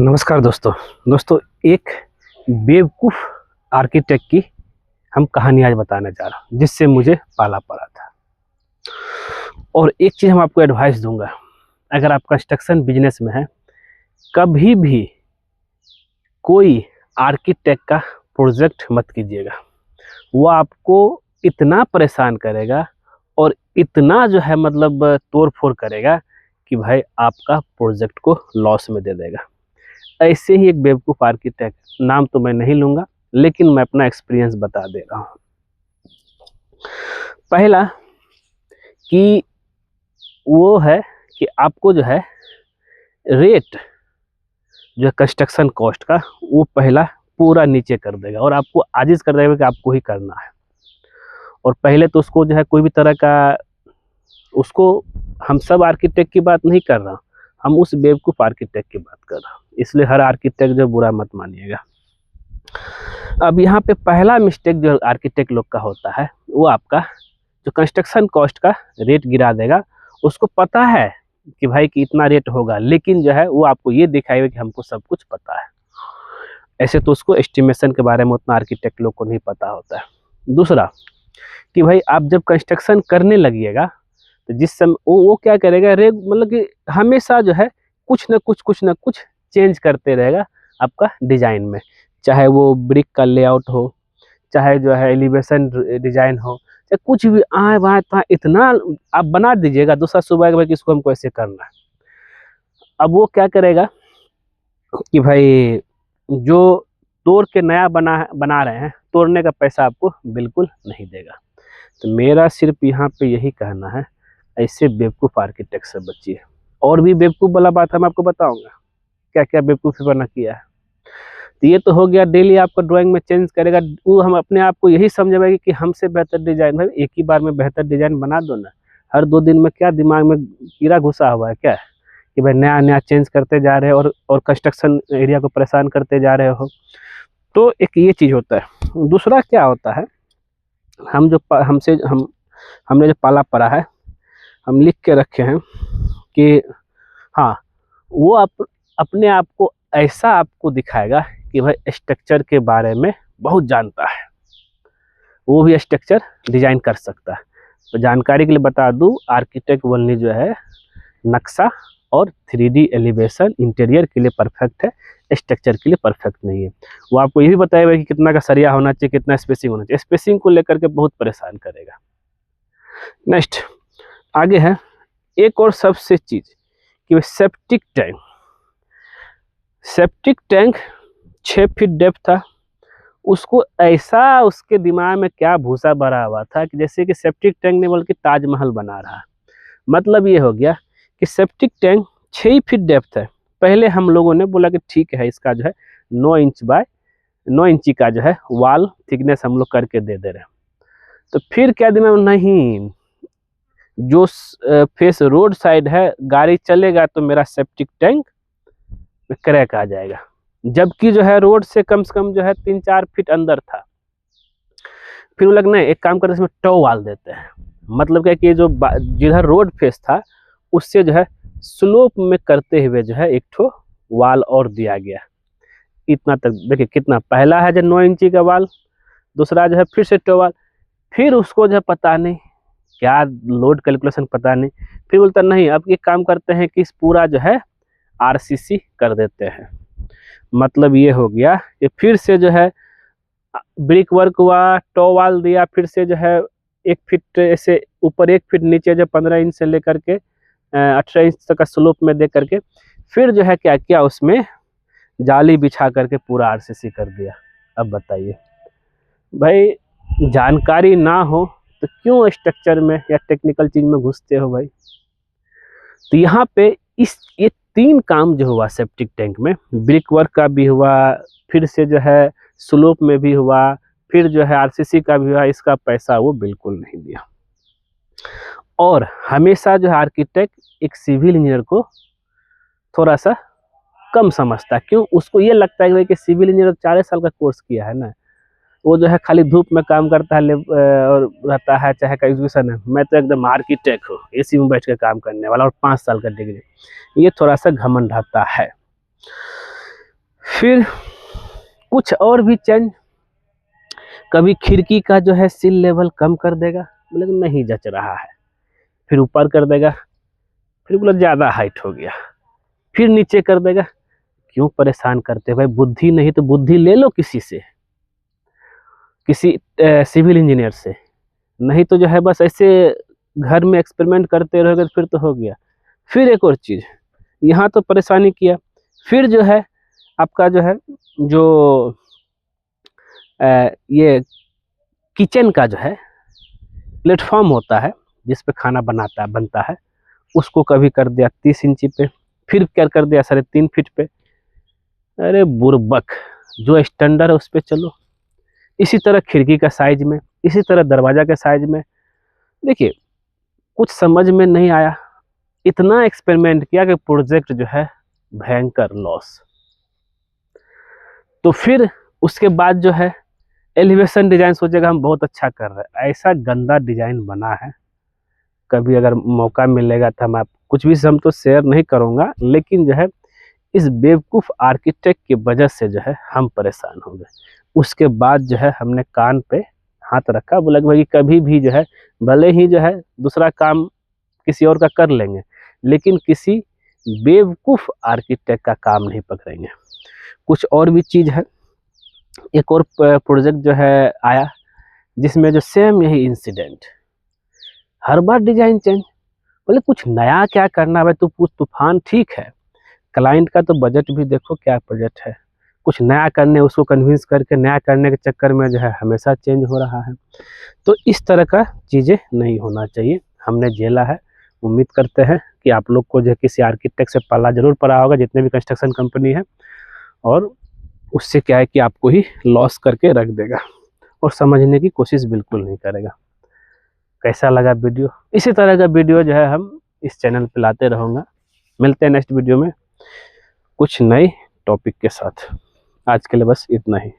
नमस्कार दोस्तों एक बेवकूफ़ आर्किटेक्ट की हम कहानी आज बताने जा रहा हूँ जिससे मुझे पाला पड़ा था। और एक चीज़ हम आपको एडवाइस दूंगा, अगर आप कंस्ट्रक्शन बिजनेस में हैं, कभी भी कोई आर्किटेक्ट का प्रोजेक्ट मत कीजिएगा। वो आपको इतना परेशान करेगा और इतना जो है मतलब तोड़ फोड़ करेगा कि भाई आपका प्रोजेक्ट को लॉस में दे देगा। ऐसे ही एक बेवकूफ़ आर्किटेक्ट, नाम तो मैं नहीं लूँगा लेकिन मैं अपना एक्सपीरियंस बता दे रहा हूँ। पहला कि वो है कि आपको जो है रेट जो है कंस्ट्रक्शन कॉस्ट का वो पहला पूरा नीचे कर देगा और आपको आजिज़ कर देगा कि आपको ही करना है। और पहले तो उसको जो है कोई भी तरह का उसको, हम सब आर्किटेक्ट की बात नहीं कर रहा, हम उस बेवकूफ़ आर्किटेक्ट की बात कर रहा हूँ, इसलिए हर आर्किटेक्ट जो बुरा मत मानिएगा। अब यहाँ पे पहला मिस्टेक जो आर्किटेक्ट लोग का होता है, वो आपका जो कंस्ट्रक्शन कॉस्ट का रेट गिरा देगा। उसको पता है कि भाई कि इतना रेट होगा, लेकिन जो है वो आपको ये दिखाएगा कि हमको सब कुछ पता है। ऐसे तो उसको एस्टिमेशन के बारे में उतना आर्किटेक्ट लोग को नहीं पता होता है। दूसरा कि भाई आप जब कंस्ट्रक्शन करने लगिएगा तो जिस समय वो क्या करेगा, मतलब कि हमेशा जो है कुछ ना कुछ चेंज करते रहेगा आपका डिज़ाइन में, चाहे वो ब्रिक का लेआउट हो, चाहे जो है एलिवेशन डिज़ाइन हो, चाहे कुछ भी आए वहाँ तहाँ इतना आप बना दीजिएगा। दूसरा सुबह भाई कि इसको हमको ऐसे करना है। अब वो क्या करेगा कि भाई जो तोड़ के नया बना रहे हैं, तोड़ने का पैसा आपको बिल्कुल नहीं देगा। तो मेरा सिर्फ यहाँ पे यही कहना है, ऐसे बेवकूफ़ आर्किटेक्ट से बचिए। और भी बेवकूफ़ वाला बात मैं आपको बताऊंगा क्या क्या बेवकूफ़ी बना किया है। तो ये तो हो गया डेली आपको ड्राइंग में चेंज करेगा, वो हम अपने आप को यही समझेगा कि हमसे बेहतर डिज़ाइन। भाई एक ही बार में बेहतर डिज़ाइन बना दो ना, हर 2 दिन में क्या दिमाग में कीड़ा घुसा हुआ है क्या कि भाई नया नया चेंज करते जा रहे हैं और कंस्ट्रक्शन एरिया को परेशान करते जा रहे हो। तो एक ये चीज़ होता है। दूसरा क्या होता है, हमने जो पाला पड़ा है, हम लिख के रखे हैं कि हाँ, वो अपने आप को ऐसा आपको दिखाएगा कि भाई स्ट्रक्चर के बारे में बहुत जानता है, वो भी स्ट्रक्चर डिजाइन कर सकता है। तो जानकारी के लिए बता दूं, आर्किटेक्ट बननी जो है नक्शा और 3D एलिवेशन इंटीरियर के लिए परफेक्ट है, स्ट्रक्चर के लिए परफेक्ट नहीं है। वो आपको ये भी बताएगा कि कितना का सरिया होना चाहिए, कितना स्पेसिंग होना चाहिए। स्पेसिंग को लेकर के बहुत परेशान करेगा। नेक्स्ट आगे है एक और सबसे चीज़ कि सेप्टिक टैंक 6 फीट डेप्थ था। उसको ऐसा उसके दिमाग में क्या भूसा भरा हुआ था कि जैसे कि सेप्टिक टैंक नहीं बल्कि ताजमहल बना रहा। मतलब ये हो गया कि सेप्टिक टैंक 6 फीट डेप्थ है। पहले हम लोगों ने बोला कि ठीक है, इसका जो है 9 इंच बाय 9 इंची का जो है वाल थिकनेस हम लोग करके दे दे रहे हैं। तो फिर क्या दिमाग में, नहीं, जो फेस रोड साइड है गाड़ी चलेगा तो मेरा सेप्टिक टैंक में क्रैक आ जाएगा, जबकि जो है रोड से कम जो है 3-4 फीट अंदर था। फिर वो लगना एक काम करते इसमें टो वाल देते हैं। मतलब क्या कि जो जिधर रोड फेस था उससे जो है स्लोप में करते हुए जो है एक ठो वाल और दिया गया। इतना तक देखिए कितना, पहला है जो 9 इंची का वाल, दूसरा जो है फिर से टो वाल। फिर उसको जो है पता नहीं क्या लोड कैलकुलेशन पता नहीं, फिर बोलता नहीं अब ये काम करते हैं कि इस पूरा जो है RCC कर देते हैं। मतलब ये हो गया कि फिर से जो है ब्रिक वर्क हुआ, टो वाल दिया, फिर से जो है 1 फीट ऐसे ऊपर 1 फीट नीचे जो 15 इंच से लेकर के 18 इंच तक का स्लोप में दे करके फिर जो है क्या किया, उसमें जाली बिछा करके पूरा RCC कर दिया। अब बताइए भाई, जानकारी ना हो तो क्यों स्ट्रक्चर में या टेक्निकल चीज में घुसते हो भाई। तो यहाँ पे ये 3 काम जो हुआ सेप्टिक टैंक में, ब्रिक वर्क का भी हुआ, फिर से जो है स्लोप में भी हुआ, फिर जो है RCC का भी हुआ, इसका पैसा वो बिल्कुल नहीं दिया। और हमेशा जो है आर्किटेक्ट एक सिविल इंजीनियर को थोड़ा सा कम समझता है। क्यों? उसको ये लगता है कि सिविल इंजीनियर 4 साल का कोर्स किया है ना, वो जो है खाली धूप में काम करता है और रहता है, चाहे का एग्जीक्यूशन है। मैं तो एकदम आर्किटेक्ट हूँ, AC में बैठ के काम करने वाला और 5 साल का डिग्री, ये थोड़ा सा घमंड रहता है। फिर कुछ और भी चेंज, कभी खिड़की का जो है सिल लेवल कम कर देगा, बोले नहीं जच रहा है, फिर ऊपर कर देगा, फिर बोला ज़्यादा हाइट हो गया, फिर नीचे कर देगा। क्यों परेशान करते भाई? बुद्धि नहीं तो बुद्धि ले लो किसी से, किसी सिविल इंजीनियर से, नहीं तो जो है बस ऐसे घर में एक्सपेरिमेंट करते रहोगे फिर तो हो गया। फिर एक और चीज़, यहाँ तो परेशानी किया, फिर जो है आपका जो है जो ये किचन का जो है प्लेटफॉर्म होता है जिस पे खाना बनता है, उसको कभी कर दिया 30 इंची पे, फिर क्या कर दिया 3.5 फीट पे। अरे बुर्बक, जो स्टैंडर्ड है उस पे चलो। इसी तरह खिड़की का साइज में, इसी तरह दरवाजा के साइज में। देखिए कुछ समझ में नहीं आया, इतना एक्सपेरिमेंट किया कि प्रोजेक्ट जो है भयंकर लॉस। तो फिर उसके बाद जो है एलिवेशन डिजाइन सोचेगा हम बहुत अच्छा कर रहे हैं, ऐसा गंदा डिजाइन बना है। कभी अगर मौका मिलेगा तो मैं कुछ भी हम तो शेयर नहीं करूँगा, लेकिन जो है इस बेवकूफ़ आर्किटेक्ट की वजह से जो है हम परेशान हो गए। उसके बाद जो है हमने कान पे हाथ रखा, बोला कि भाई कभी भी जो है भले ही जो है दूसरा काम किसी और का कर लेंगे, लेकिन किसी बेवकूफ़ आर्किटेक्ट का काम नहीं पकड़ेंगे। कुछ और भी चीज़ है, एक और प्रोजेक्ट जो है आया जिसमें जो सेम यही इंसिडेंट, हर बार डिजाइन चेंज। बोले कुछ नया क्या करना है, तू पूछ तूफान ठीक है, क्लाइंट का तो बजट भी देखो क्या बजट है, कुछ नया करने उसको कन्विंस करके नया करने के चक्कर में जो है हमेशा चेंज हो रहा है। तो इस तरह का चीज़ें नहीं होना चाहिए, हमने झेला है। उम्मीद करते हैं कि आप लोग को जो है किसी आर्किटेक्ट से पाला जरूर पड़ा होगा, जितने भी कंस्ट्रक्शन कंपनी है, और उससे क्या है कि आपको ही लॉस करके रख देगा और समझने की कोशिश बिल्कुल नहीं करेगा। कैसा लगा वीडियो? इसी तरह का वीडियो जो है हम इस चैनल पे लाते रहूँगा। मिलते हैं नेक्स्ट वीडियो में कुछ नए टॉपिक के साथ। आज के लिए बस इतना ही।